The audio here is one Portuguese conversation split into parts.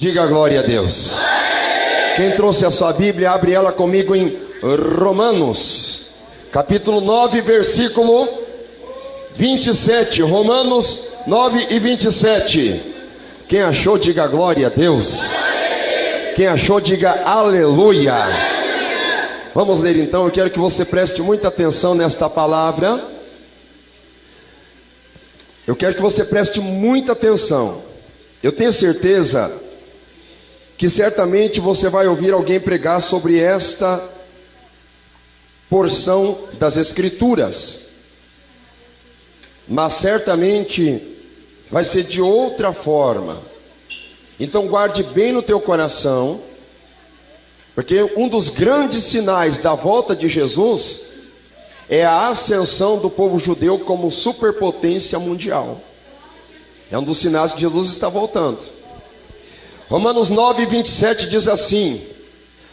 Diga glória a Deus. Quem trouxe a sua Bíblia, abre ela comigo em Romanos, capítulo 9, versículo 27. Romanos 9 e 27. Quem achou, diga glória a Deus. Quem achou, diga aleluia. Vamos ler então. Eu quero que você preste muita atenção nesta palavra. Eu quero que você preste muita atenção. Eu tenho certeza que certamente você vai ouvir alguém pregar sobre esta porção das Escrituras, mas certamente vai ser de outra forma. Então guarde bem no teu coração, porque um dos grandes sinais da volta de Jesus é a ascensão do povo judeu como superpotência mundial. É um dos sinais que Jesus está voltando. Romanos 9, 27 diz assim: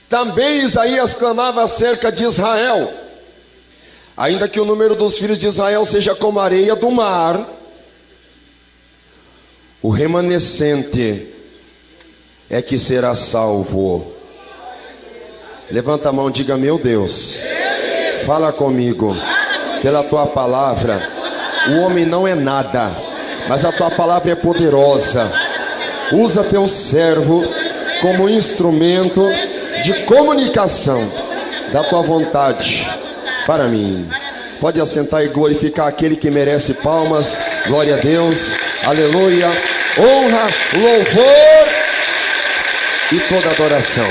também Isaías clamava acerca de Israel, ainda que o número dos filhos de Israel seja como a areia do mar, o remanescente é que será salvo. Levanta a mão, diga: meu Deus, fala comigo, pela tua palavra. O homem não é nada, mas a tua palavra é poderosa. Usa teu servo como instrumento de comunicação da tua vontade para mim. Pode assentar e glorificar aquele que merece palmas. Glória a Deus, aleluia, honra, louvor e toda adoração.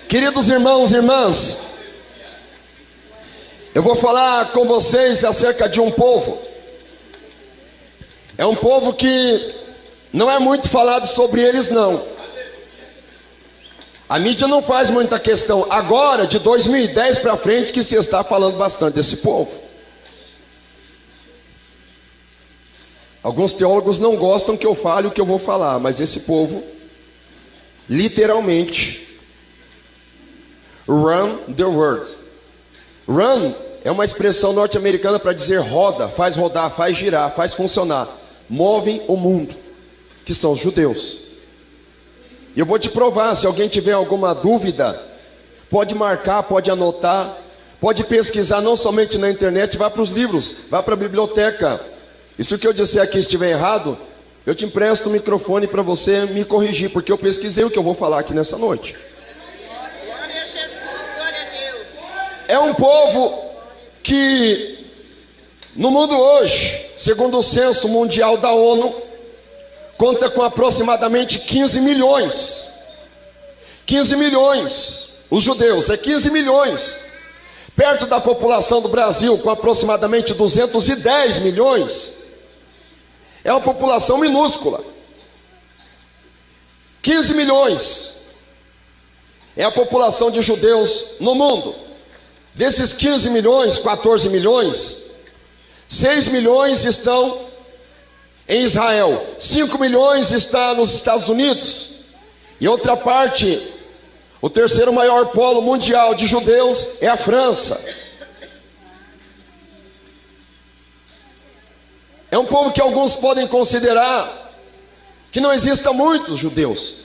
Queridos irmãos e irmãs, eu vou falar com vocês acerca de um povo. É um povo que não é muito falado sobre eles, não. A mídia não faz muita questão. Agora, de 2010 para frente, que se está falando bastante desse povo. Alguns teólogos não gostam que eu fale o que eu vou falar, mas esse povo, literalmente, run the world. Run é uma expressão norte-americana para dizer roda, faz rodar, faz girar, faz funcionar. Movem o mundo, que são os judeus. E eu vou te provar. Se alguém tiver alguma dúvida, pode marcar, pode anotar, pode pesquisar não somente na internet, vá para os livros, vá para a biblioteca. E se o que eu disser aqui estiver errado, eu te empresto o microfone para você me corrigir, porque eu pesquisei o que eu vou falar aqui nessa noite. É um povo que no mundo hoje, segundo o censo mundial da ONU, conta com aproximadamente 15 milhões. 15 milhões, os judeus, é 15 milhões. Perto da população do Brasil, com aproximadamente 210 milhões, é uma população minúscula. 15 milhões é a população de judeus no mundo. Desses 15 milhões, 14 milhões, 6 milhões estão em Israel, 5 milhões está nos Estados Unidos, e outra parte, o terceiro maior polo mundial de judeus é a França. É um povo que alguns podem considerar que não existam muitos judeus.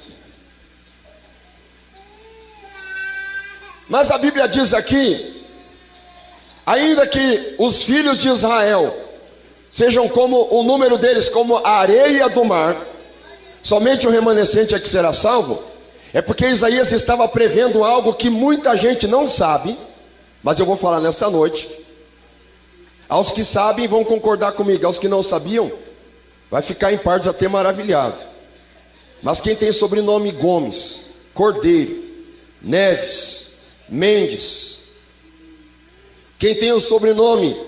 Mas a Bíblia diz aqui, ainda que os filhos de Israel sejam como o número deles como a areia do mar, somente o remanescente é que será salvo. É porque Isaías estava prevendo algo que muita gente não sabe, mas eu vou falar nessa noite. Aos que sabem vão concordar comigo, aos que não sabiam vai ficar em partes até maravilhado. Mas quem tem sobrenome Gomes, Cordeiro, Neves, Mendes, quem tem o sobrenome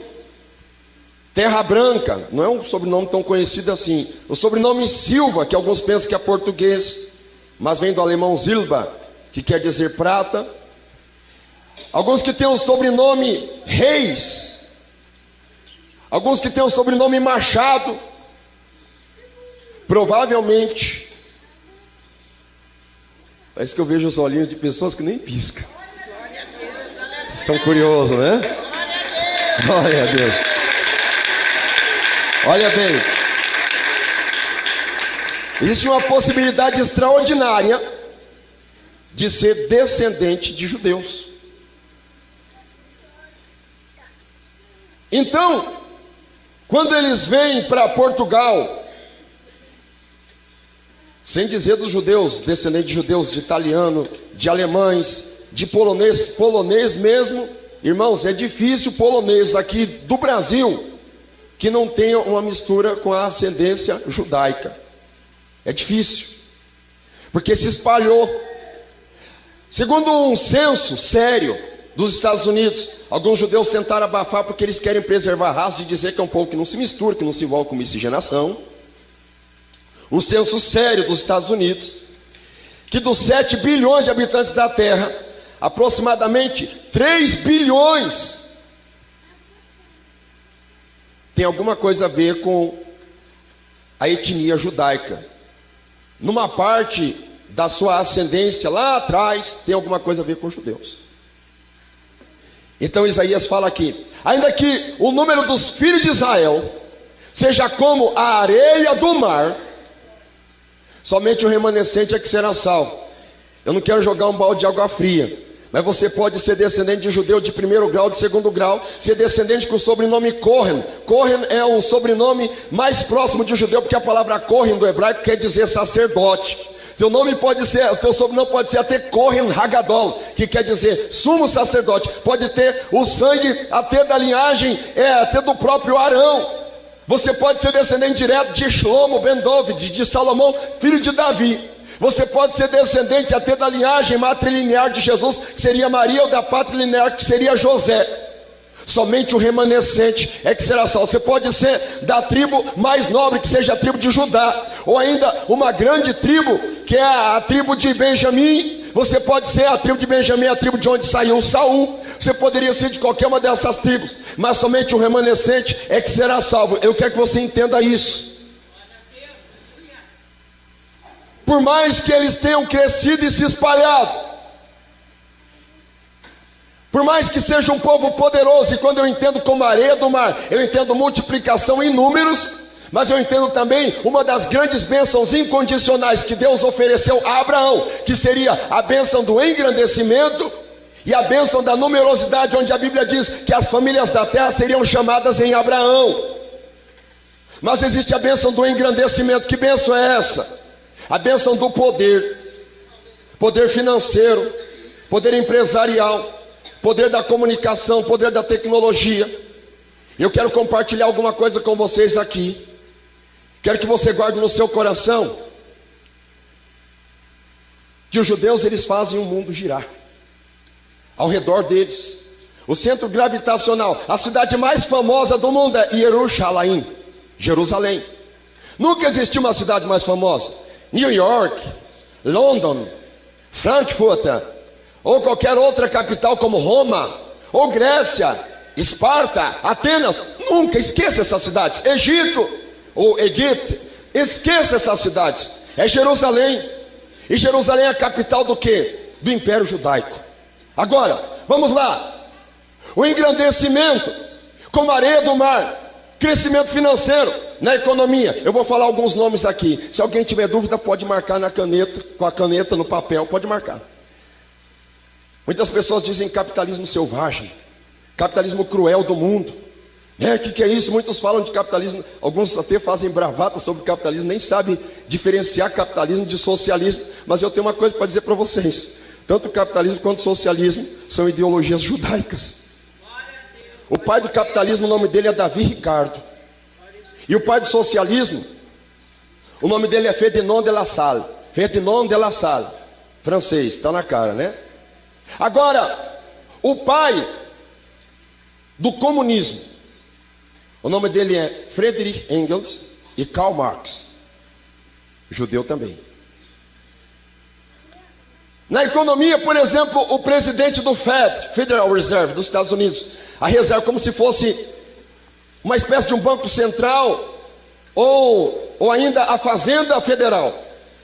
Terra Branca, não é um sobrenome tão conhecido assim. O sobrenome Silva, que alguns pensam que é português, mas vem do alemão Silba, que quer dizer prata. Alguns que têm o sobrenome Reis, alguns que têm o sobrenome Machado. Provavelmente, parece que eu vejo os olhinhos de pessoas que nem piscam. São curiosos, né? Glória a Deus. Olha bem, existe uma possibilidade extraordinária de ser descendente de judeus. Então, quando eles vêm para Portugal, sem dizer dos judeus, descendentes de judeus, de italiano, de alemães, de polonês mesmo, irmãos, é difícil polonês aqui do Brasil que não tenha uma mistura com a ascendência judaica. É difícil, porque se espalhou. Segundo um censo sério dos Estados Unidos, alguns judeus tentaram abafar porque eles querem preservar a raça, de dizer que é um povo que não se mistura, que não se envolve com miscigenação. Um censo sério dos Estados Unidos, que dos 7 bilhões de habitantes da Terra, aproximadamente 3 bilhões tem alguma coisa a ver com a etnia judaica. Numa parte da sua ascendência lá atrás, tem alguma coisa a ver com os judeus. Então Isaías fala aqui: ainda que o número dos filhos de Israel seja como a areia do mar, somente o remanescente é que será salvo. Eu não quero jogar um balde de água fria, mas você pode ser descendente de judeu de primeiro grau, de segundo grau, ser descendente com o sobrenome Cohen. Cohen é um sobrenome mais próximo de judeu, porque a palavra Cohen do hebraico quer dizer sacerdote. Teu nome pode ser, teu sobrenome pode ser até Cohen Hagadol, que quer dizer sumo sacerdote. Pode ter o sangue até da linhagem, até do próprio Arão. Você pode ser descendente direto de Shlomo ben David, de Salomão, filho de Davi. Você pode ser descendente até da linhagem matrilinear de Jesus, que seria Maria, ou da patrilinear, que seria José. Somente o remanescente é que será salvo. Você pode ser da tribo mais nobre, que seja a tribo de Judá, ou ainda uma grande tribo, que é a tribo de Benjamim. Você pode ser a tribo de Benjamim, a tribo de onde saiu Saul. Você poderia ser de qualquer uma dessas tribos, mas somente o remanescente é que será salvo. Eu quero que você entenda isso. Por mais que eles tenham crescido e se espalhado, por mais que seja um povo poderoso, e quando eu entendo como areia do mar, eu entendo multiplicação em números, mas eu entendo também uma das grandes bênçãos incondicionais que Deus ofereceu a Abraão, que seria a bênção do engrandecimento e a bênção da numerosidade, onde a Bíblia diz que as famílias da terra seriam chamadas em Abraão. Mas existe a bênção do engrandecimento. Que bênção é essa? A bênção do poder, poder financeiro, poder empresarial, poder da comunicação, poder da tecnologia. Eu quero compartilhar alguma coisa com vocês aqui. Quero que você guarde no seu coração que os judeus, eles fazem o mundo girar ao redor deles. O centro gravitacional, a cidade mais famosa do mundo é Jerusalém. Nunca existiu uma cidade mais famosa. New York, London, Frankfurt, ou qualquer outra capital como Roma, ou Grécia, Esparta, Atenas. Nunca esqueça essas cidades. Egito, ou Egito, esqueça essas cidades. É Jerusalém. E Jerusalém é a capital do quê? Do Império Judaico. Agora, vamos lá. O engrandecimento, como a areia do mar, crescimento financeiro na economia. Eu vou falar alguns nomes aqui. Se alguém tiver dúvida, pode marcar na caneta, com a caneta no papel, pode marcar. Muitas pessoas dizem capitalismo selvagem, capitalismo cruel do mundo. Que é isso? Muitos falam de capitalismo, alguns até fazem bravata sobre capitalismo, nem sabem diferenciar capitalismo de socialismo. Mas eu tenho uma coisa para dizer para vocês: tanto o capitalismo quanto o socialismo são ideologias judaicas. O pai do capitalismo, o nome dele é Davi Ricardo. E o pai do socialismo, o nome dele é Ferdinand de Lassalle. Ferdinand de Lassalle, francês, está na cara, né? Agora, o pai do comunismo, o nome dele é Friedrich Engels e Karl Marx, judeu também. Na economia, por exemplo, o presidente do Fed, Federal Reserve dos Estados Unidos, a reserva como se fosse uma espécie de um banco central, ou ainda a Fazenda Federal,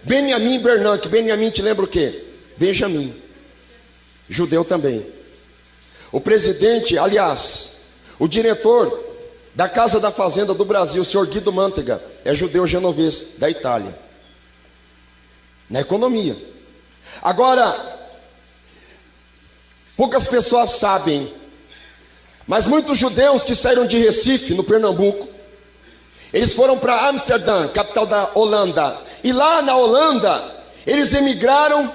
Benjamin Bernanke. Benjamin te lembra o quê? Benjamin, judeu também. O presidente, aliás, O diretor da Casa da Fazenda do Brasil, o senhor Guido Mantega, é judeu genovês da Itália. Na economia. Agora, poucas pessoas sabem, mas muitos judeus que saíram de Recife, no Pernambuco, eles foram para Amsterdã, capital da Holanda. E lá na Holanda, eles emigraram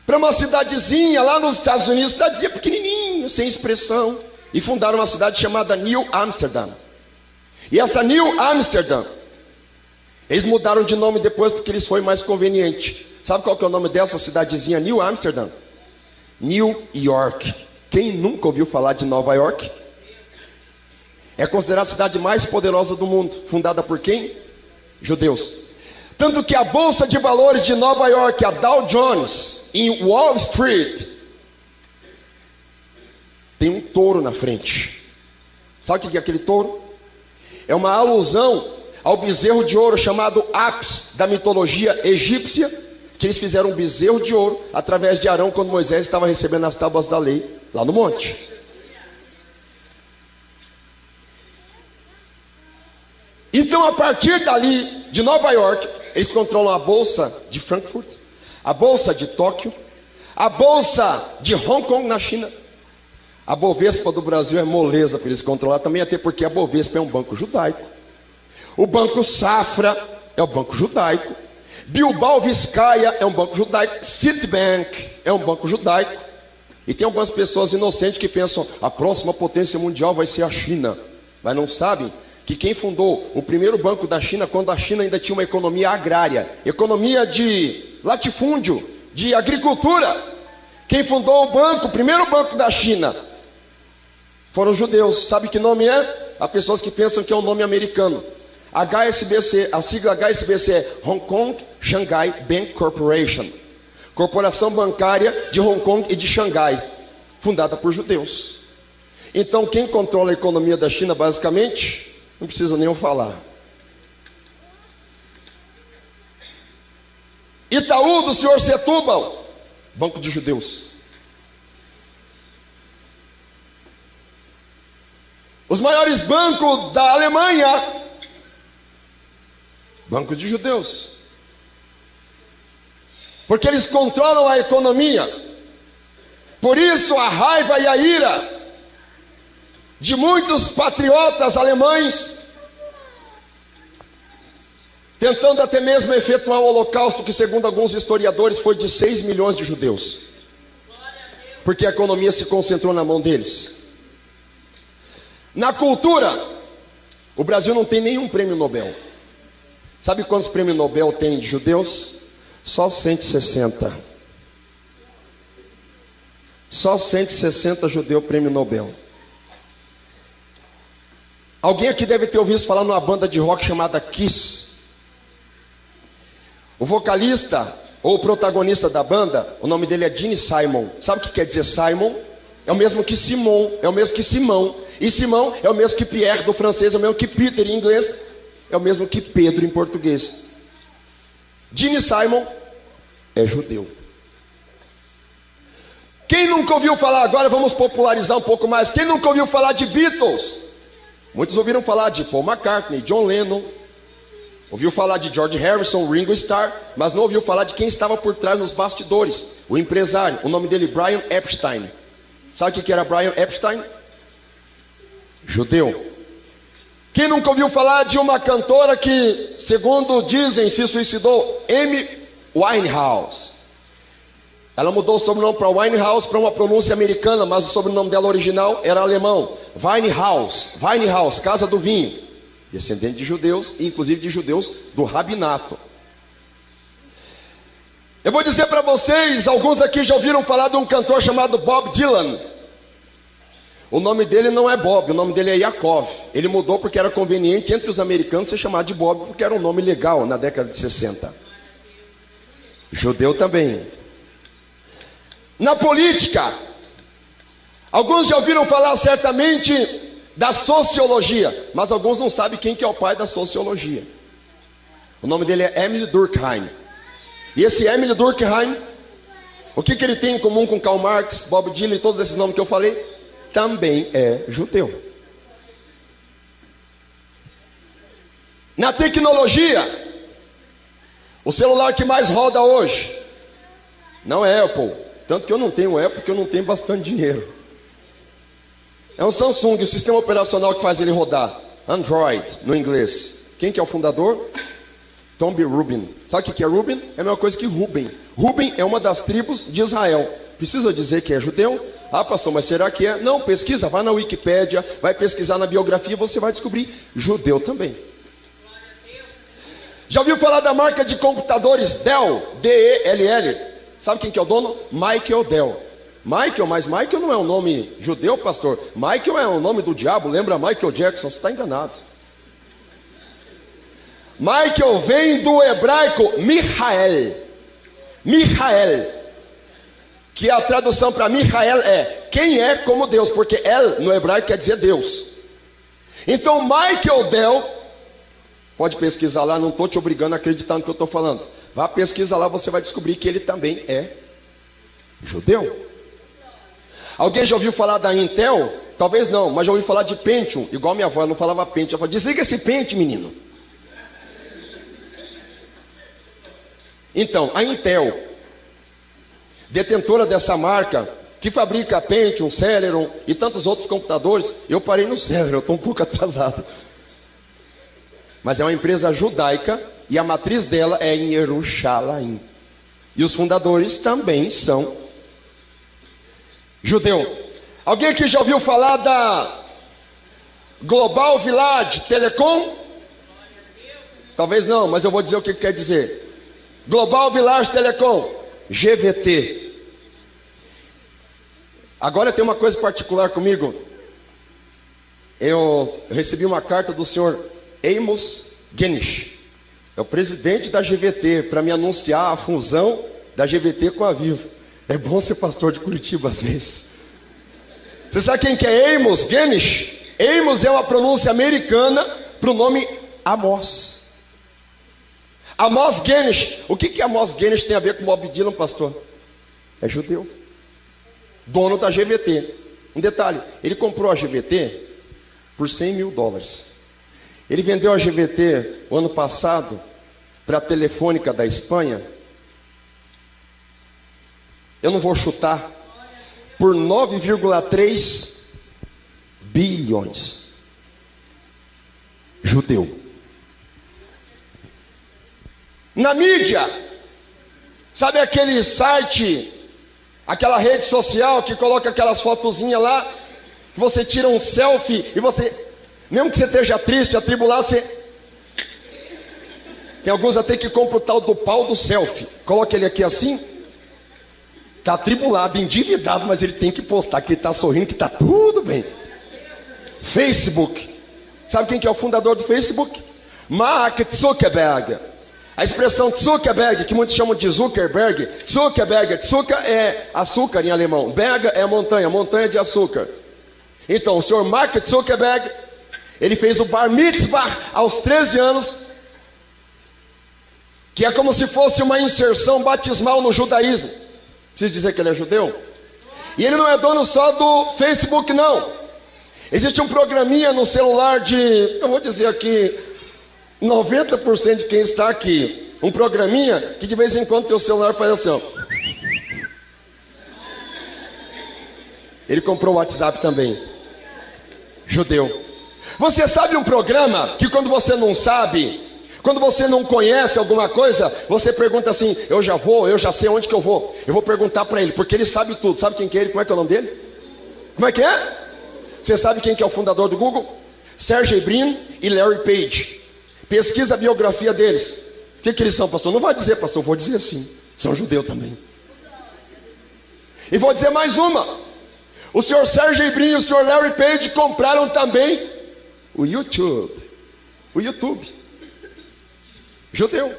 para uma cidadezinha lá nos Estados Unidos, cidadezinha pequenininha, sem expressão, e fundaram uma cidade chamada New Amsterdam. E essa New Amsterdam, eles mudaram de nome depois porque lhes foi mais conveniente. Sabe qual que é o nome dessa cidadezinha New Amsterdam? New York. Quem nunca ouviu falar de Nova York? É considerada a cidade mais poderosa do mundo. Fundada por quem? Judeus. Tanto que a Bolsa de Valores de Nova York, a Dow Jones, em Wall Street, tem um touro na frente. Sabe o que é aquele touro? É uma alusão ao bezerro de ouro chamado Apis, da mitologia egípcia, que eles fizeram um bezerro de ouro através de Arão, quando Moisés estava recebendo as tábuas da lei, lá no monte. Então, a partir dali, de Nova York, eles controlam a Bolsa de Frankfurt, a Bolsa de Tóquio, a Bolsa de Hong Kong, na China. A Bovespa do Brasil é moleza para eles controlar também, até porque a Bovespa é um banco judaico. O Banco Safra é um banco judaico. Bilbao Vizcaya é um banco judaico. Citibank é um banco judaico. E tem algumas pessoas inocentes que pensam: a próxima potência mundial vai ser a China. Mas não sabem que quem fundou o primeiro banco da China, quando a China ainda tinha uma economia agrária, economia de latifúndio, de agricultura, quem fundou o banco, o primeiro banco da China, foram os judeus. Sabe que nome é? Há pessoas que pensam que é um nome americano. HSBC, a sigla HSBC é Hong Kong Shanghai Bank Corporation, corporação bancária de Hong Kong e de Xangai, fundada por judeus. Então quem controla a economia da China, basicamente, não precisa nem eu falar. Itaú do senhor Setúbal, banco de judeus. Os maiores bancos da Alemanha, banco de judeus. Porque eles controlam a economia. Por isso a raiva e a ira de muitos patriotas alemães, tentando até mesmo efetuar o holocausto, que segundo alguns historiadores foi de 6 milhões de judeus, porque a economia se concentrou na mão deles. Na cultura, o Brasil não tem nenhum prêmio Nobel. Sabe quantos prêmios Nobel tem de judeus? Só 160. Só 160 judeus prêmio Nobel. Alguém aqui deve ter ouvido falar numa banda de rock chamada Kiss. O vocalista ou o protagonista da banda, o nome dele é Gene Simon. Sabe o que quer dizer Simon? É o mesmo que Simon, é o mesmo que Simão. E Simão é o mesmo que Pierre do francês, é o mesmo que Peter em inglês, é o mesmo que Pedro em português. Gene Simon é judeu. Quem nunca ouviu falar, agora vamos popularizar um pouco mais, quem nunca ouviu falar de Beatles? Muitos ouviram falar de Paul McCartney, John Lennon, ouviu falar de George Harrison, Ringo Starr, mas não ouviu falar de quem estava por trás nos bastidores, o empresário, o nome dele Brian Epstein. Sabe o que era Brian Epstein? Judeu. Quem nunca ouviu falar de uma cantora que, segundo dizem, se suicidou? Amy Winehouse. Ela mudou o sobrenome para Winehouse, para uma pronúncia americana, mas o sobrenome dela original era alemão. Winehouse, casa do vinho. Descendente de judeus, inclusive de judeus do rabinato. Eu vou dizer para vocês, alguns aqui já ouviram falar de um cantor chamado Bob Dylan. O nome dele não é Bob, o nome dele é Yaakov. Ele mudou porque era conveniente entre os americanos ser chamado de Bob, porque era um nome legal na década de 60. Judeu também. Na política, alguns já ouviram falar certamente da sociologia, mas alguns não sabem quem que é o pai da sociologia. O nome dele é Emile Durkheim. E esse Emile Durkheim, o que ele tem em comum com Karl Marx, Bob Dylan e todos esses nomes que eu falei? Também é judeu. Na tecnologia, o celular que mais roda hoje não é Apple. Tanto que eu não tenho Apple, porque eu não tenho bastante dinheiro. É um Samsung, o sistema operacional que faz ele rodar. Android, no inglês. Quem que é o fundador? Tom B. Rubin. Sabe o que é Rubin? É a mesma coisa que Ruben. Ruben é uma das tribos de Israel. Precisa dizer que é judeu? Ah, pastor, mas será que é? Não, pesquisa, vai na Wikipédia, vai pesquisar na biografia, você vai descobrir, judeu também. Já ouviu falar da marca de computadores Dell? D-E-L-L. Sabe quem que é o dono? Michael Dell. Michael, mas Michael não é um nome judeu, pastor. Michael é o nome do diabo, lembra Michael Jackson? Você está enganado. Michael vem do hebraico Michael. Michael, que a tradução para Michael é quem é como Deus, porque El no hebraico quer dizer Deus. Então Michael Dell, pode pesquisar lá, não estou te obrigando a acreditar no que eu estou falando. Vá pesquisar lá, você vai descobrir que ele também é judeu. Alguém já ouviu falar da Intel? Talvez não, mas já ouviu falar de Pentium. Igual minha avó, ela não falava Pentium, ela falava, desliga esse Pentium, menino. Então, a Intel, detentora dessa marca, que fabrica Pentium, Celeron e tantos outros computadores, eu parei no Celeron, eu estou um pouco atrasado. Mas é uma empresa judaica e a matriz dela é em Jerusalém. E os fundadores também são judeu. Alguém aqui já ouviu falar da Global Village Telecom? Talvez não, mas eu vou dizer o que quer dizer. Global Village Telecom, GVT. Agora tem uma coisa particular comigo. Eu recebi uma carta do senhor Amos Genish, é o presidente da GVT, para me anunciar a fusão da GVT com a Vivo. É bom ser pastor de Curitiba às vezes. Você sabe quem que é Amos Genish? Amos é uma pronúncia americana para o nome Amos. Amos Genish. O que Amos Genish tem a ver com Bob Dylan, pastor? É judeu, dono da GVT. Um detalhe, ele comprou a GVT por $100 mil. Ele vendeu a GVT o ano passado para a Telefônica da Espanha. Eu não vou chutar, por 9,3 bilhões. Judeu. Na mídia, sabe aquele site, aquela rede social que coloca aquelas fotozinhas lá, que você tira um selfie e você, mesmo que você esteja triste, atribulado, você... Tem alguns até que compram o tal do pau do selfie. Coloca ele aqui assim, está atribulado, endividado, mas ele tem que postar que ele está sorrindo, que está tudo bem. Facebook. Sabe quem que é o fundador do Facebook? Mark Zuckerberg. A expressão Zuckerberg, que muitos chamam de Zuckerberg, Zuckerberg, Zucker é açúcar em alemão, Berg é montanha, montanha de açúcar. Então, o senhor Mark Zuckerberg, ele fez o Bar Mitzvah aos 13 anos, que é como se fosse uma inserção batismal no judaísmo. Preciso dizer que ele é judeu? E ele não é dono só do Facebook, não. Existe um programinha no celular de, eu vou dizer aqui, 90% de quem está aqui, um programinha que de vez em quando teu celular faz assim, ó. Ele comprou o WhatsApp também. Judeu. Você sabe um programa que quando você não sabe, quando você não conhece alguma coisa, você pergunta assim, eu já sei onde que eu vou perguntar para ele, porque ele sabe tudo. Sabe quem que é ele? Como é que é o nome dele? Como é que é? Você sabe quem que é o fundador do Google? Sergey Brin e Larry Page. Pesquisa a biografia deles. O que eles são, pastor? Não vai dizer, pastor, vou dizer sim. São judeu também. E vou dizer mais uma. O senhor Sergey Brin e o senhor Larry Page compraram também o YouTube. O YouTube. Judeu.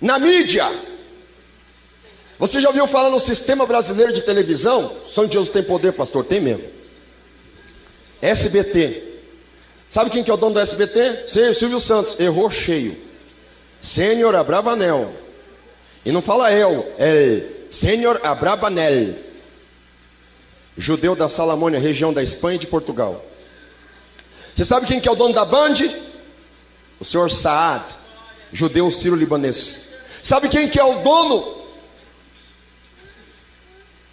Na mídia. Você já ouviu falar no Sistema Brasileiro de Televisão? São Deus tem poder, pastor? Tem mesmo. SBT. Sabe quem que é o dono do SBT? Silvio Santos. Errou cheio. Sênior Abravanel. E não fala é Sênior Abravanel. Judeu da Salamônia, região da Espanha e de Portugal. Você sabe quem que é o dono da Band? O senhor Saad, judeu sírio-libanês. Sabe quem que é o dono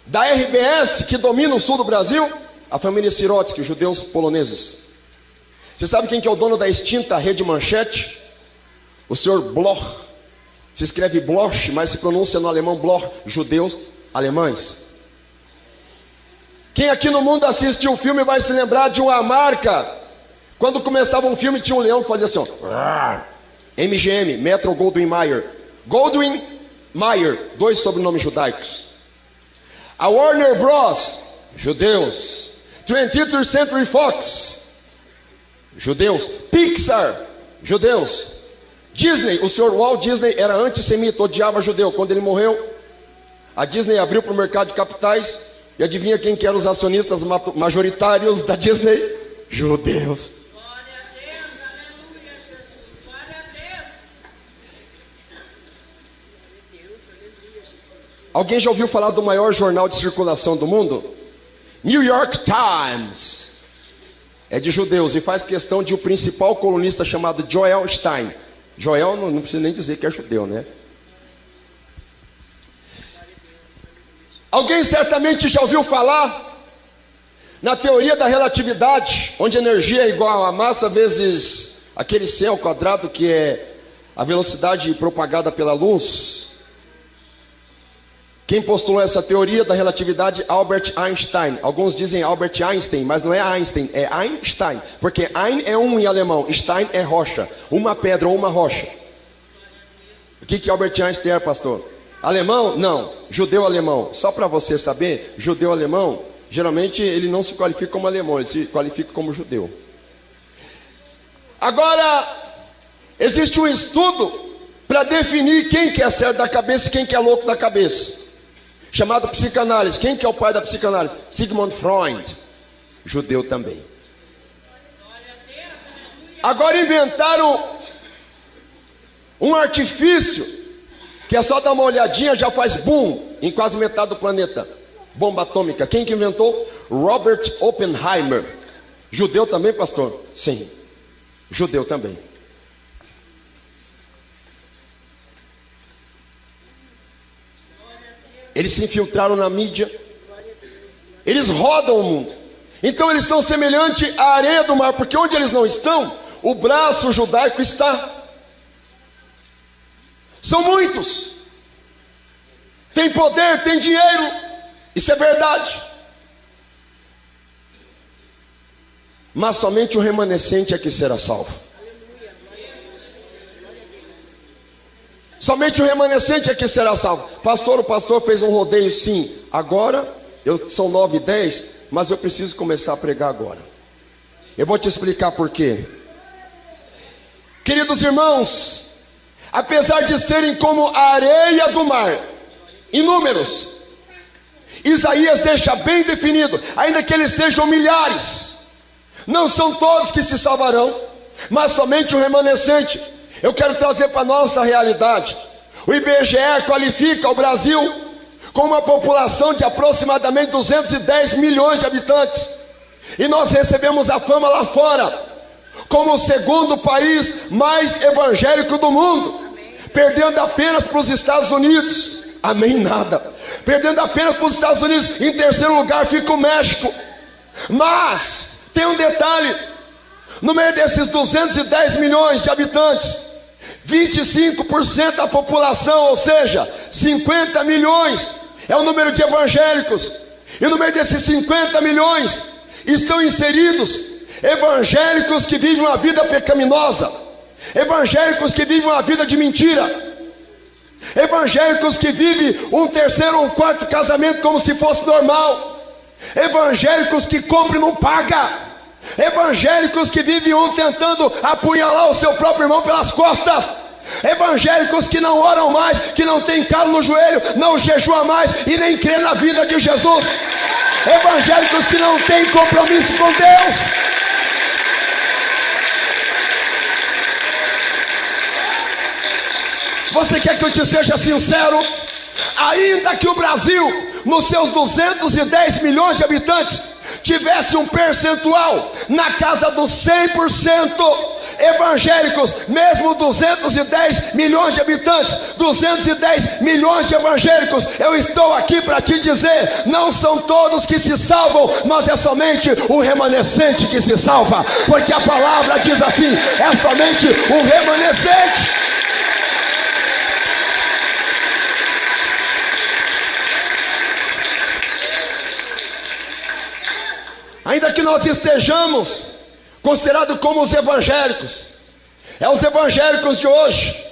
da RBS, que domina o sul do Brasil? A família Sirotsky, judeus poloneses. Você sabe quem que é o dono da extinta Rede Manchete? O senhor Bloch. Se escreve Bloch, mas se pronuncia no alemão Bloch, judeus alemães. Quem aqui no mundo assistiu o filme vai se lembrar de uma marca. Quando começava um filme tinha um leão que fazia assim, ó. MGM, Metro Goldwyn Mayer. Goldwyn Mayer, 2 sobrenomes judaicos. A Warner Bros, judeus. 20th Century Fox, judeus. Pixar, judeus. Disney, o senhor Walt Disney era antissemita, odiava judeu. Quando ele morreu, a Disney abriu para o mercado de capitais. E adivinha quem que eram os acionistas majoritários da Disney? Judeus. Glória a Deus, aleluia, Jesus. Glória a Deus. Alguém já ouviu falar do maior jornal de circulação do mundo? New York Times. É de judeus e faz questão de o principal colunista chamado Joel Stein. Joel não precisa nem dizer que é judeu, né? Alguém certamente já ouviu falar na teoria da relatividade, onde a energia é igual a massa vezes aquele céu quadrado que é a velocidade propagada pela luz. Quem postulou essa teoria da relatividade? Albert Einstein. Alguns dizem Albert Einstein, mas não é Einstein, é Einstein. Porque Ein é um em alemão, Stein é rocha, uma pedra ou uma rocha. O que Albert Einstein é, pastor? Alemão? Não, judeu alemão. Só para você saber, judeu alemão, geralmente ele não se qualifica como alemão, ele se qualifica como judeu. Agora, existe um estudo para definir quem que é certo da cabeça e quem que é louco da cabeça, chamado psicanálise. Quem que é o pai da psicanálise? Sigmund Freud, judeu também. Agora inventaram um artifício que é só dar uma olhadinha, já faz boom em quase metade do planeta. Bomba atômica. Quem que inventou? Robert Oppenheimer. Judeu também, pastor? Sim, judeu também. Eles se infiltraram na mídia. Eles rodam o mundo. Então eles são semelhantes à areia do mar, porque onde eles não estão, o braço judaico está. São muitos. Tem poder, tem dinheiro. Isso é verdade. Mas somente o remanescente é que será salvo. Somente o remanescente é que será salvo. Pastor, o pastor fez um rodeio, sim. Agora, são 9h10, mas eu preciso começar a pregar agora. Eu vou te explicar por quê. Queridos irmãos, apesar de serem como a areia do mar, inúmeros, Isaías deixa bem definido, ainda que eles sejam milhares, não são todos que se salvarão, mas somente o remanescente. Eu quero trazer para a nossa realidade. O IBGE qualifica o Brasil com uma população de aproximadamente 210 milhões de habitantes, e nós recebemos a fama lá fora como o segundo país mais evangélico do mundo, perdendo apenas para os Estados Unidos. Amém, nada. Perdendo apenas para os Estados Unidos. Em terceiro lugar fica o México. Mas tem um detalhe: no meio desses 210 milhões de habitantes, 25% da população, ou seja, 50 milhões, é o número de evangélicos. E no meio desses 50 milhões estão inseridos evangélicos que vivem uma vida pecaminosa, evangélicos que vivem uma vida de mentira, evangélicos que vivem um terceiro ou um quarto casamento como se fosse normal, evangélicos que compram e não pagam, evangélicos que vivem um tentando apunhalar o seu próprio irmão pelas costas, evangélicos que não oram mais, que não tem calo no joelho, não jejua mais e nem crê na vida de Jesus, evangélicos que não têm compromisso com Deus. Você quer que eu te seja sincero? Ainda que o Brasil, nos seus 210 milhões de habitantes, tivesse um percentual na casa dos 100% evangélicos, mesmo 210 milhões de habitantes, 210 milhões de evangélicos, eu estou aqui para te dizer, não são todos que se salvam, mas é somente o remanescente que se salva, porque a palavra diz assim, é somente o remanescente. Ainda que nós estejamos considerados como os evangélicos, é os evangélicos de hoje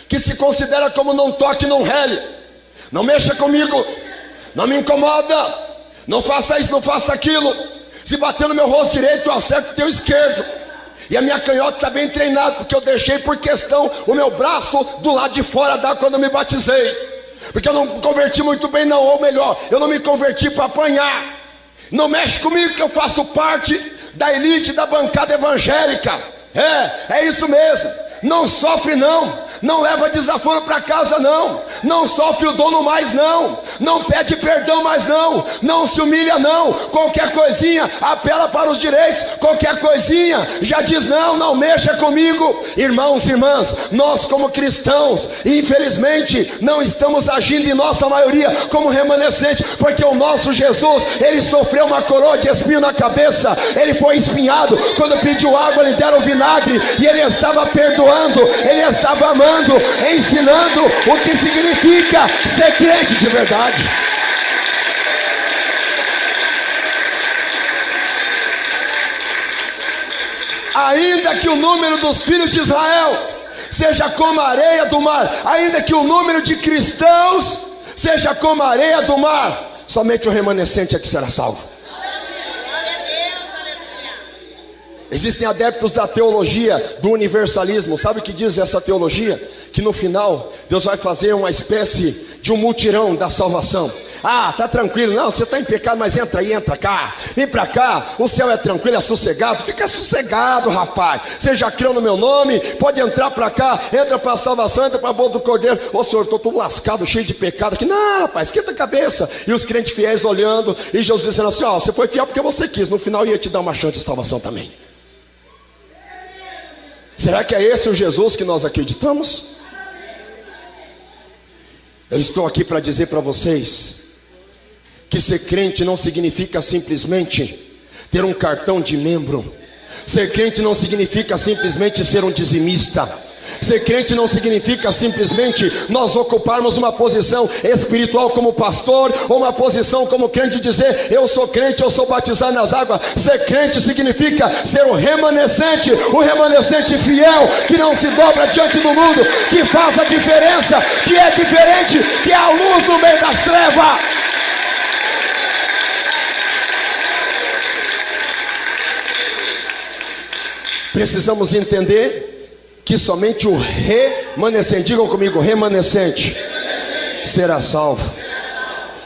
que se considera como não toque, não rele, não mexa comigo, não me incomoda, não faça isso, não faça aquilo, se bater no meu rosto direito eu acerto o teu esquerdo, e a minha canhota está bem treinada, porque eu deixei por questão o meu braço do lado de fora da quando eu me batizei, porque eu não me converti muito bem não, ou melhor, eu não me converti para apanhar. Não mexe comigo que eu faço parte da elite da bancada evangélica. É isso mesmo. Não sofre não leva desaforo para casa não sofre o dono mais não pede perdão mais não se humilha não, qualquer coisinha apela para os direitos, qualquer coisinha já diz não mexa comigo. Irmãos e irmãs, nós como cristãos, infelizmente não estamos agindo em nossa maioria como remanescente, porque o nosso Jesus, ele sofreu uma coroa de espinho na cabeça, ele foi espinhado, quando pediu água lhe deram vinagre, e ele estava perdoando, ele estava amando, ensinando o que significa ser crente de verdade. Ainda que o número dos filhos de Israel seja como a areia do mar, ainda que o número de cristãos seja como a areia do mar, somente o remanescente é que será salvo. Existem adeptos da teologia do universalismo. Sabe o que diz essa teologia? Que no final Deus vai fazer uma espécie de um mutirão da salvação. Tá tranquilo, não, você está em pecado, mas entra aí, entra cá, vem para cá, o céu é tranquilo, é sossegado, fica sossegado, rapaz, você já creu no meu nome, pode entrar para cá, entra para a salvação, entra para a boca do cordeiro. Ô Senhor, estou todo lascado, cheio de pecado aqui. Não, rapaz, esquenta a cabeça. E os crentes fiéis olhando, e Jesus dizendo assim, você foi fiel porque você quis, no final ia te dar uma chance de salvação também. Será que é esse o Jesus que nós acreditamos? Eu estou aqui para dizer para vocês que ser crente não significa simplesmente ter um cartão de membro. Ser crente não significa simplesmente ser um dizimista. Ser crente não significa simplesmente nós ocuparmos uma posição espiritual como pastor, ou uma posição como crente, dizer eu sou crente, eu sou batizado nas águas. Ser crente significa ser o remanescente fiel, que não se dobra diante do mundo, que faz a diferença, que é diferente, que é a luz no meio das trevas. Precisamos entender que somente o remanescente, digam comigo, remanescente, será salvo.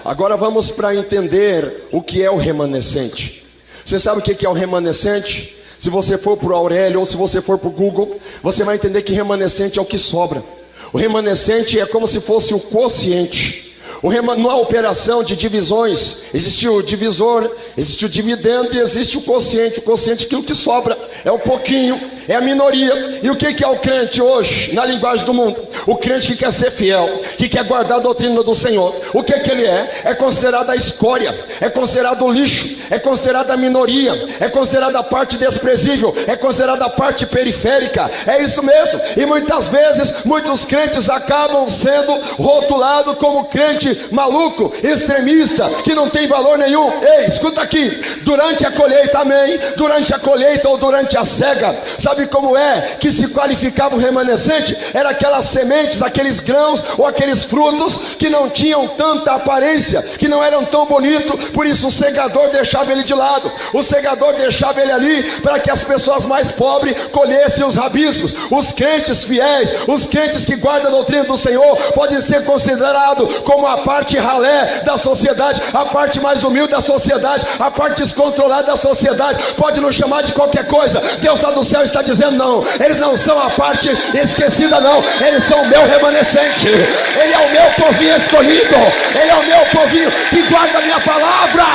Agora vamos para entender o que é o remanescente. Você sabe o que é o remanescente? Se você for para o Aurélio ou se você for para o Google, você vai entender que remanescente é o que sobra. O remanescente é como se fosse o quociente. Numa operação de divisões, existe o divisor, existe o dividendo e existe o quociente. O quociente é aquilo que sobra, é o pouquinho, é a minoria. E o que é o crente hoje, na linguagem do mundo? O crente que quer ser fiel, que quer guardar a doutrina do Senhor, o que ele é? É considerado a escória, é considerado o lixo, é considerado a minoria, é considerado a parte desprezível, é considerado a parte periférica. É isso mesmo. E muitas vezes, muitos crentes acabam sendo rotulados como crente maluco, extremista, que não tem valor nenhum. Ei, escuta aqui, durante a colheita, amém, durante a colheita ou durante a cega, sabe como é que se qualificava o remanescente? Era aquelas sementes, aqueles grãos ou aqueles frutos que não tinham tanta aparência, que não eram tão bonitos, por isso o segador deixava ele de lado, o segador deixava ele ali, para que as pessoas mais pobres colhessem os rabiscos. Os crentes fiéis, os crentes que guardam a doutrina do Senhor, podem ser considerados como a parte ralé da sociedade, a parte mais humilde da sociedade, a parte descontrolada da sociedade. Pode nos chamar de qualquer coisa, Deus lá do céu está dizendo não, eles não são a parte esquecida não, eles são o meu remanescente, ele é o meu povinho escolhido, ele é o meu povinho que guarda a minha palavra.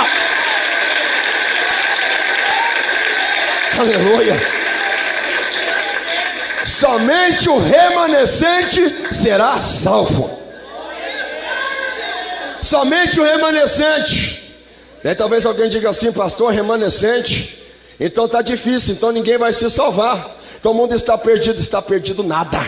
Aleluia. Somente o remanescente será salvo. Somente o remanescente. E aí, talvez alguém diga assim: pastor, remanescente, então está difícil, então ninguém vai se salvar, então o mundo está perdido nada.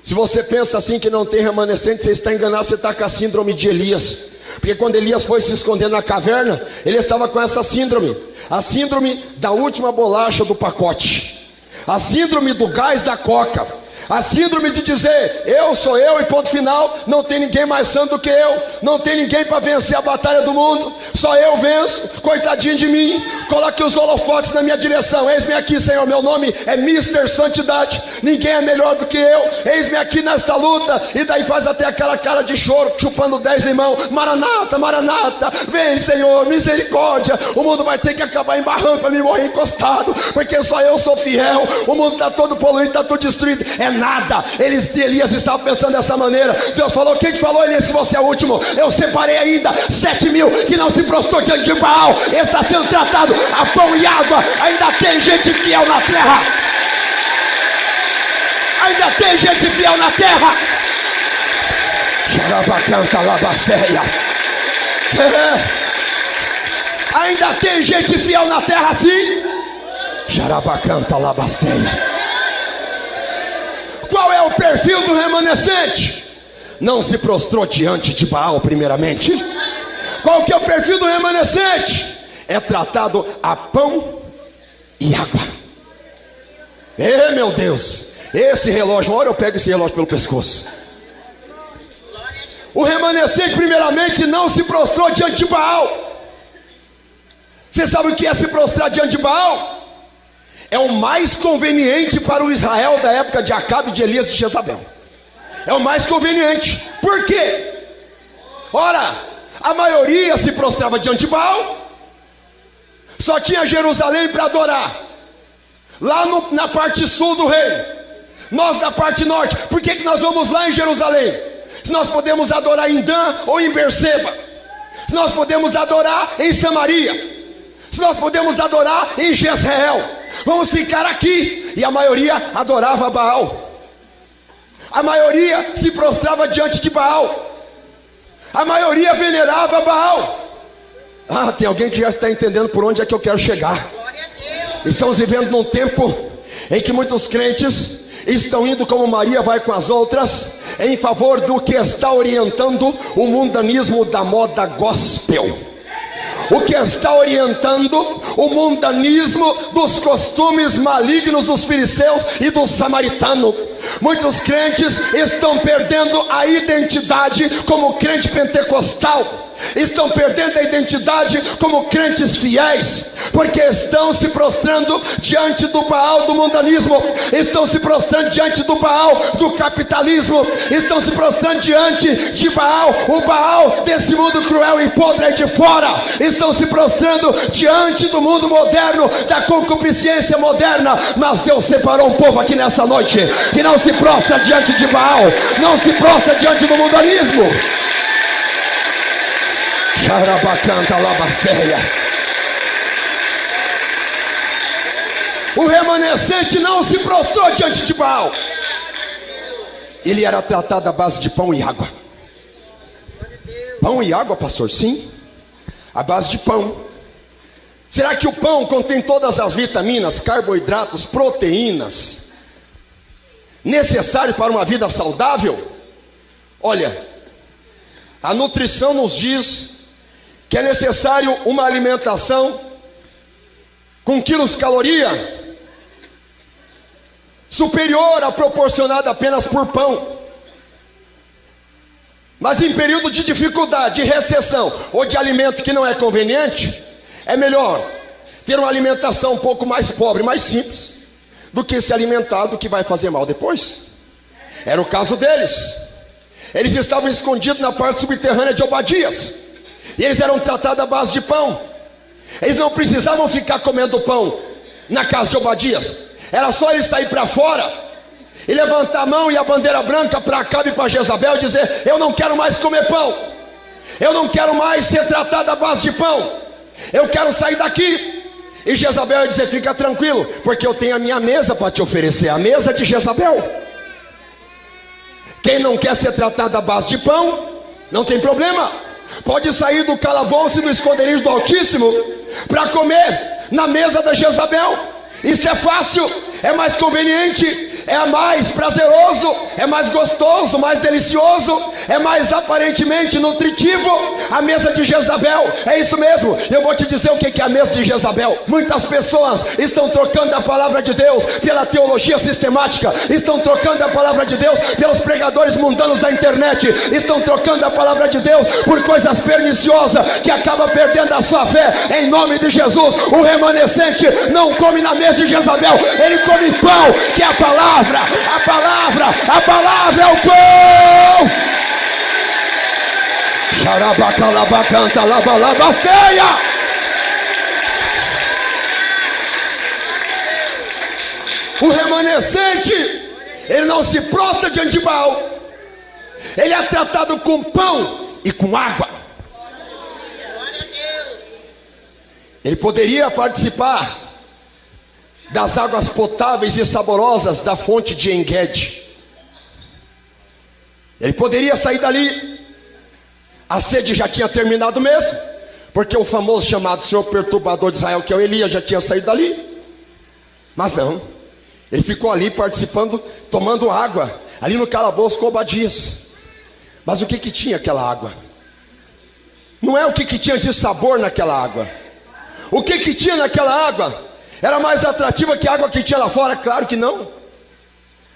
Se você pensa assim que não tem remanescente, você está enganado, você está com a síndrome de Elias. Porque quando Elias foi se esconder na caverna, ele estava com essa síndrome, a síndrome da última bolacha do pacote, a síndrome do gás da coca, a síndrome de dizer: eu sou eu e ponto final, não tem ninguém mais santo do que eu, não tem ninguém para vencer a batalha do mundo, só eu venço, coitadinho de mim, coloque os holofotes na minha direção, eis-me aqui, Senhor, meu nome é Mr. Santidade, ninguém é melhor do que eu, eis-me aqui nesta luta, e daí faz até aquela cara de choro, chupando 10 limão, Maranata, Maranata, vem Senhor, misericórdia, o mundo vai ter que acabar em barranco para me morrer encostado, porque só eu sou fiel, o mundo está todo poluído, está todo destruído, é nada. Elias estava pensando dessa maneira. Deus falou: quem te falou, Elias, que você é o último? Eu separei ainda 7.000 que não se prostrou diante de Baal, está sendo tratado a pão e água. Ainda tem gente fiel na terra, ainda tem gente fiel na terra. Xarabacanta labasteia. Ainda tem gente fiel na terra, sim. Xarabacanta labasteia. Qual é o perfil do remanescente? Não se prostrou diante de Baal primeiramente. Qual que é o perfil do remanescente? É tratado a pão e água. Meu Deus, esse relógio, uma hora eu pego esse relógio pelo pescoço. O remanescente primeiramente não se prostrou diante de Baal. Você sabe o que é se prostrar diante de Baal? É o mais conveniente para o Israel da época de Acabe, de Elias, de Jezabel. É o mais conveniente. Por quê? Ora, a maioria se prostrava diante de Baal. Só tinha Jerusalém para adorar. Lá na parte sul do reino. Nós da parte norte. Por que nós vamos lá em Jerusalém? Se nós podemos adorar em Dan ou em Berseba. Se nós podemos adorar em Samaria. Se nós podemos adorar em Jezreel. Vamos ficar aqui. E a maioria adorava Baal. A maioria se prostrava diante de Baal. A maioria venerava Baal. Tem alguém que já está entendendo por onde é que eu quero chegar. Estamos vivendo num tempo em que muitos crentes estão indo como Maria vai com as outras, em favor do que está orientando o mundanismo da moda gospel. O que está orientando o mundanismo dos costumes malignos dos filisteus e do samaritano. Muitos crentes estão perdendo a identidade como crente pentecostal. Estão perdendo a identidade como crentes fiéis, porque estão se prostrando diante do Baal do mundanismo, estão se prostrando diante do Baal do capitalismo, estão se prostrando diante de Baal, o Baal desse mundo cruel e podre aí de fora, estão se prostrando diante do mundo moderno, da concupiscência moderna. Mas Deus separou um povo aqui nessa noite que não se prostra diante de Baal, não se prostra diante do mundanismo. Xarabacanta labasteia. O remanescente não se prostrou diante de Baal. Ele era tratado à base de pão e água. Pão e água, pastor? Sim, à base de pão. Será que o pão contém todas as vitaminas, carboidratos, proteínas necessários para uma vida saudável? Olha, a nutrição nos diz que é necessário uma alimentação com quilos-caloria superior à proporcionada apenas por pão. Mas em período de dificuldade, de recessão ou de alimento que não é conveniente, é melhor ter uma alimentação um pouco mais pobre, mais simples, do que se alimentar do que vai fazer mal depois. Era o caso deles. Eles estavam escondidos na parte subterrânea de Obadias, e eles eram tratados à base de pão. Eles não precisavam ficar comendo pão na casa de Obadias. Era só eles sair para fora e levantar a mão e a bandeira branca para Acabe e para Jezabel e dizer: eu não quero mais comer pão, eu não quero mais ser tratado à base de pão, eu quero sair daqui. E Jezabel ia dizer: fica tranquilo, porque eu tenho a minha mesa para te oferecer, a mesa de Jezabel. Quem não quer ser tratado à base de pão, não tem problema, pode sair do calabouço e do esconderijo do Altíssimo para comer na mesa da Jezabel. Isso é fácil, é mais conveniente, é mais prazeroso, é mais gostoso, mais delicioso, é mais aparentemente nutritivo. A mesa de Jezabel, é isso mesmo. Eu vou te dizer o que é a mesa de Jezabel. Muitas pessoas estão trocando a palavra de Deus pela teologia sistemática, estão trocando a palavra de Deus pelos pregadores mundanos da internet, estão trocando a palavra de Deus por coisas perniciosas, que acaba perdendo a sua fé. Em nome de Jesus, o remanescente não come na mesa de Jezabel, ele come pão, que é a palavra. A palavra é o pão. Xarabacalabacanta labalabasteia. O remanescente, ele não se prostra diante de Baal, ele é tratado com pão e com água. Ele poderia participar das águas potáveis e saborosas da fonte de En-Gedi. Ele poderia sair dali, a sede já tinha terminado mesmo, porque o famoso chamado Senhor Perturbador de Israel, que é o Elias, já tinha saído dali. Mas não, ele ficou ali participando, tomando água, ali no calabouço com Obadias. Mas o que tinha aquela água? Não é o que tinha de sabor naquela água. O que tinha naquela água era mais atrativa que a água que tinha lá fora? Claro que não.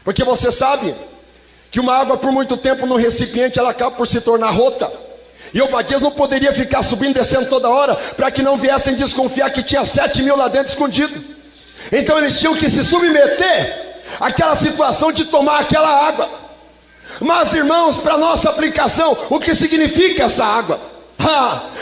Porque você sabe que uma água por muito tempo no recipiente, ela acaba por se tornar rota. E Obadias não poderia ficar subindo e descendo toda hora, para que não viessem desconfiar que tinha 7.000 lá dentro escondido. Então eles tinham que se submeter àquela situação de tomar aquela água. Mas irmãos, para nossa aplicação, o que significa essa água?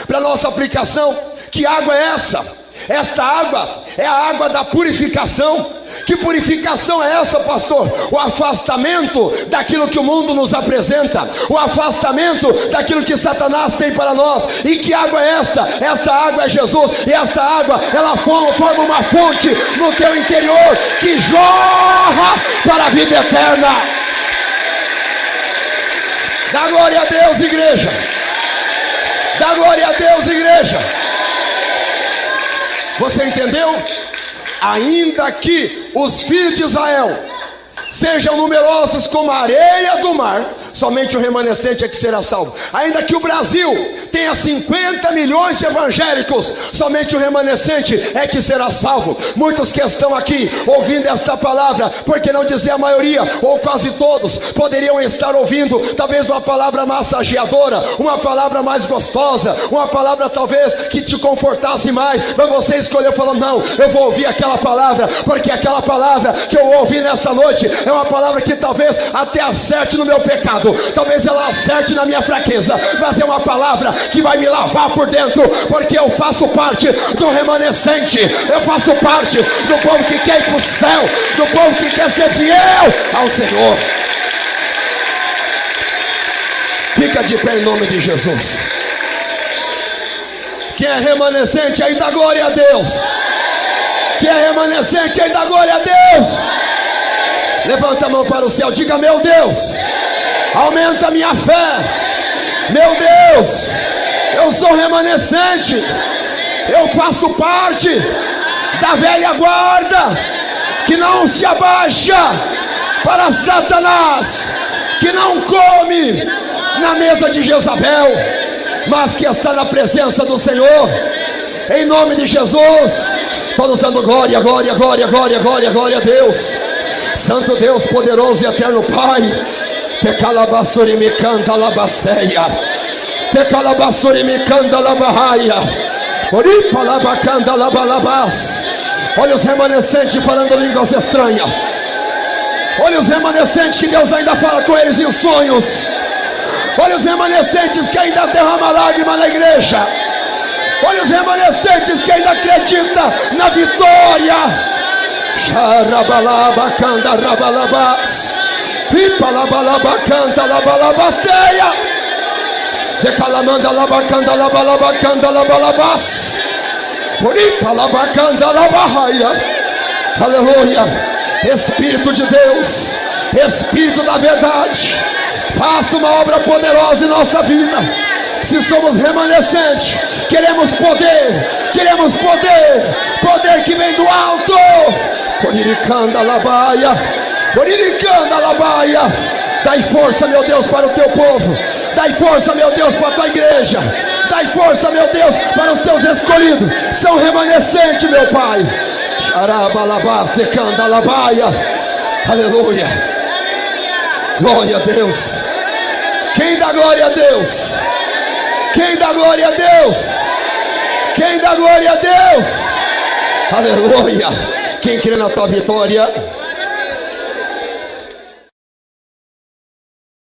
Para nossa aplicação, que água é essa? Esta água é a água da purificação. Que purificação é essa, pastor? O afastamento daquilo que o mundo nos apresenta, o afastamento daquilo que Satanás tem para nós. E que água é esta? Esta água é Jesus. E esta água, ela forma uma fonte no teu interior, que jorra para a vida eterna. Dá glória a Deus, igreja. Dá glória a Deus, igreja. Você entendeu? Ainda que os filhos de Israel sejam numerosos como a areia do mar, somente o remanescente é que será salvo. Ainda que o Brasil tenha 50 milhões de evangélicos, somente o remanescente é que será salvo. Muitos que estão aqui ouvindo esta palavra, por que não dizer a maioria, ou quase todos, poderiam estar ouvindo talvez uma palavra massageadora, uma palavra mais gostosa, uma palavra talvez que te confortasse mais, mas você escolheu falando: não, eu vou ouvir aquela palavra, porque aquela palavra que eu ouvi nessa noite é uma palavra que talvez até acerte no meu pecado, talvez ela acerte na minha fraqueza, mas é uma palavra que vai me lavar por dentro, porque eu faço parte do remanescente, eu faço parte do povo que quer ir para o céu, do povo que quer ser fiel ao Senhor. Fica de pé em nome de Jesus. Quem é remanescente aí, dá glória a Deus. Quem é remanescente aí, dá glória a Deus. Levanta a mão para o céu, diga: meu Deus, aumenta a minha fé. Meu Deus, eu sou remanescente, eu faço parte da velha guarda, que não se abaixa para Satanás, que não come na mesa de Jezabel, mas que está na presença do Senhor. Em nome de Jesus, todos dando glória, glória, glória, glória, glória, glória a Deus. Santo Deus, poderoso e eterno Pai, te calabassuri me canta labasteia, te calabassuri me canta labahaia, oripa labacanda labalabás. Olha os remanescentes falando línguas estranhas. Olha os remanescentes que Deus ainda fala com eles em sonhos. Olha os remanescentes que ainda derrama lágrima na igreja. Olha os remanescentes que ainda acreditam na vitória. Xarabalabacanda rabalabás, ipalabalabacanda labalabasteia, decalamanda labacanda labalabacanda labalabás, Aleluia. Espírito de Deus, Espírito da verdade, faça uma obra poderosa em nossa vida. Se somos remanescentes, queremos poder, poder que vem do alto. Dai força, meu Deus, para o teu povo. Dai força, meu Deus, para a tua igreja. Dai força, meu Deus, para os teus escolhidos. São remanescentes, meu Pai. Aleluia. Glória a Deus. Quem dá glória a Deus? Quem dá glória a Deus? Quem dá glória a Deus? Aleluia. Quem crê na tua vitória?